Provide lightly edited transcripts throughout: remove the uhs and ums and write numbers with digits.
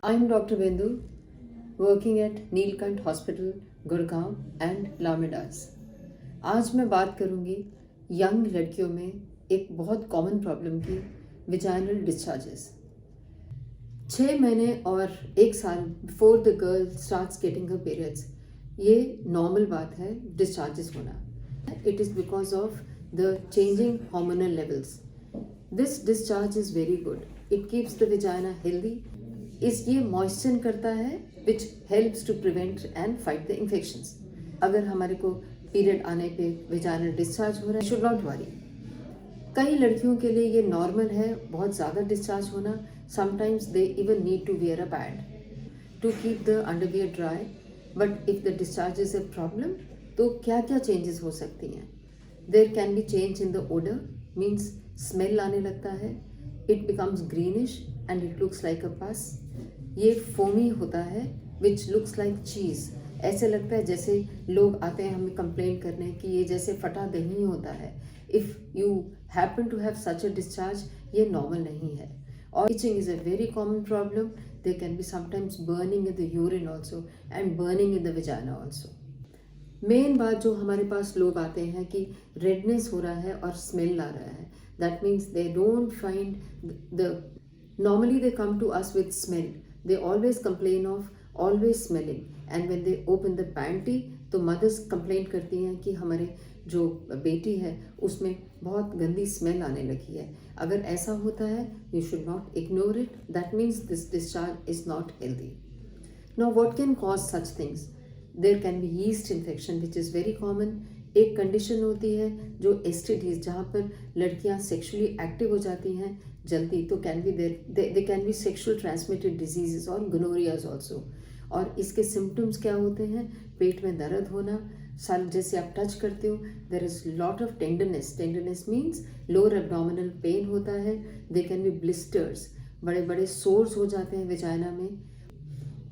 I'm Dr. Bindu, working at Neelkanth hospital Gurgaon and लामेडास। आज मैं बात करूंगी यंग लड़कियों में एक बहुत कॉमन प्रॉब्लम की, विजाइनल डिस्चार्जेस। 6 महीने और 1 साल before the girl starts getting her periods, ये नॉर्मल बात है डिस्चार्जेस होना। It is because of the changing hormonal levels. This discharge is very good, it keeps the vagina healthy. ये moisture करता है which helps to prevent and fight the infections. अगर हमारे को पीरियड आने पे विजाइनल डिस्चार्ज हो रहा है, शुड नॉट वरी। कई लड़कियों के लिए ये नॉर्मल है बहुत ज़्यादा डिस्चार्ज होना। Sometimes they even need to wear a pad to keep the underwear dry. But if the discharge is a problem, तो क्या क्या चेंजेस हो सकती हैं? There can be change in the odour, means smell आने लगता है। It becomes greenish and it looks like a pus. ये फोमी होता है विच लुक्स लाइक चीज़। ऐसे लगता है जैसे लोग आते हैं हमें कंप्लेंट करने कि ये जैसे फटा दही होता है। If you happen to have such a discharge, ये नॉर्मल नहीं है। और itching is a very common problem. They can be sometimes burning in the urine also and burning in the vagina also. मेन बात जो हमारे पास लोग आते हैं कि रेडनेस हो रहा है और स्मेल आ रहा है, that means they don't find the normally they come to us with smell. They always complain of always smelling, and when they open the panty, तो mothers complain करती हैं कि हमारे जो बेटी है उसमें बहुत गंदी स्मेल आने लगी है। अगर ऐसा होता है, you should not ignore it. That means this discharge is not healthy. Now what can cause such things? There can be yeast infection which is very common. एक कंडीशन होती है जो STDs, जहाँ पर लड़कियाँ सेक्सुअली एक्टिव हो जाती हैं जल्दी, तो can be they can B sexual transmitted diseases और गोनोरियाज ऑल्सो। और इसके सिम्टम्स क्या होते हैं? पेट में दर्द होना, साल जैसे आप टच करते हो there is lot of tenderness. Tenderness means lower abdominal pain होता है। दे कैन बी ब्लिस्टर्स, बड़े बड़े सोर्स हो जाते हैं विजाइना में।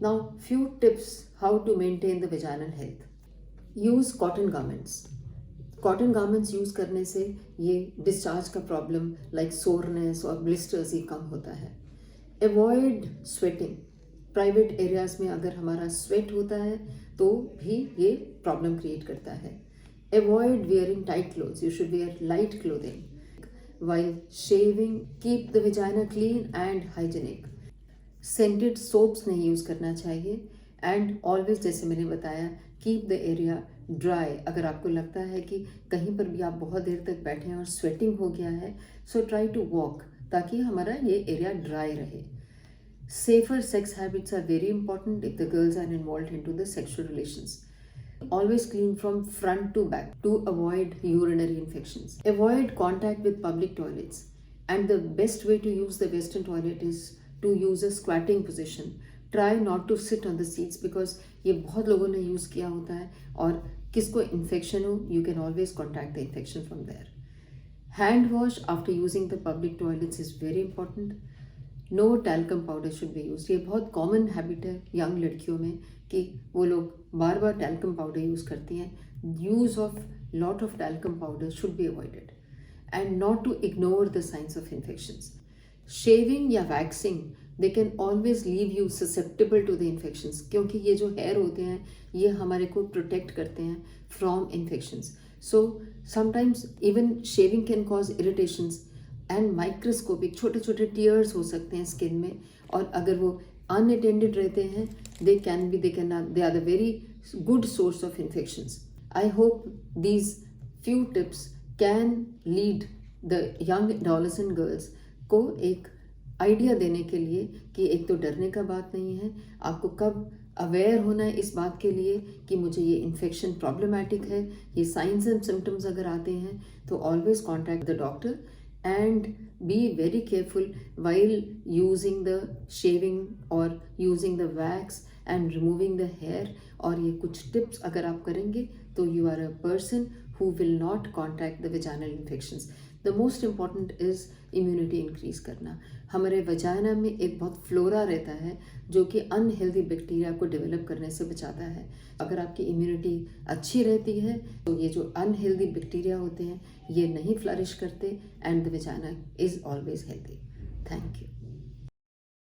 Now few tips how to maintain the vaginal health. Use cotton garments. Cotton garments use करने से ये डिस्चार्ज का प्रॉब्लम लाइक सोरनेस और ब्लिस्टर्स ही कम होता है। Avoid sweating. प्राइवेट एरियाज़ में अगर हमारा स्वेट होता है तो भी ये प्रॉब्लम क्रिएट करता है। Avoid wearing tight clothes, you should wear light clothing. While shaving, keep the vagina clean and hygienic. Scented soaps नहीं यूज़ करना चाहिए। एंड ऑलवेज, जैसे मैंने बताया, कीप द एरिया ड्राई। अगर आपको लगता है कि कहीं पर भी आप बहुत देर तक बैठे हैं और स्वेटिंग हो गया है, सो ट्राई टू वॉक, ताकि हमारा ये एरिया ड्राई रहे। Safer sex habits are very important if the girls are involve in to the sexual relations. Always clean from front to back to avoid urinary infections. Avoid contact with public toilets. And the best way to use the Western toilet is to use a squatting position. Try not to sit on the seats because ये बहुत लोगों ने use किया होता है, और किसको infection हो, you can always contact the infection from there. Hand wash after using the public toilets is very important. No talcum powder should be use. ये बहुत कॉमन हैबिट है यंग लड़कियों में कि वो लोग बार बार टैल्कम पाउडर यूज़ करती हैं। Use of lot of talcum powder should be avoided and not to ignore the science of infections. Shaving या waxing, they can always leave you susceptible to the infections, क्योंकि ये जो hair होते हैं ये हमारे को प्रोटेक्ट करते हैं from infections. So sometimes even shaving can cause irritations and microscopic छोटे छोटे टीयर्स हो सकते हैं स्किन में, और अगर वो अनअटेंडेड रहते हैं they are the very good source of infections. I hope these few tips can lead the young adolescent girls को एक आइडिया देने के लिए कि एक तो डरने का बात नहीं है, आपको कब अवेयर होना है इस बात के लिए कि मुझे ये इन्फेक्शन प्रॉब्लमेटिक है। ये साइंस एंड सिम्टम्स अगर आते हैं तो always contact the doctor and be very careful while using the shaving or using the wax and removing the hair। और ये कुछ tips अगर आप करेंगे तो you are a person who will not contract the vaginal infections। The most important is immunity increase करना। हमारे vagina में एक बहुत फ्लोरा रहता है जो कि अनहेल्दी बैक्टीरिया को डेवलप करने से बचाता है। अगर आपकी इम्यूनिटी अच्छी रहती है तो ये जो अनहेल्दी बैक्टीरिया होते हैं ये नहीं फ्लरिश करते, and the vagina is always healthy. Thank you.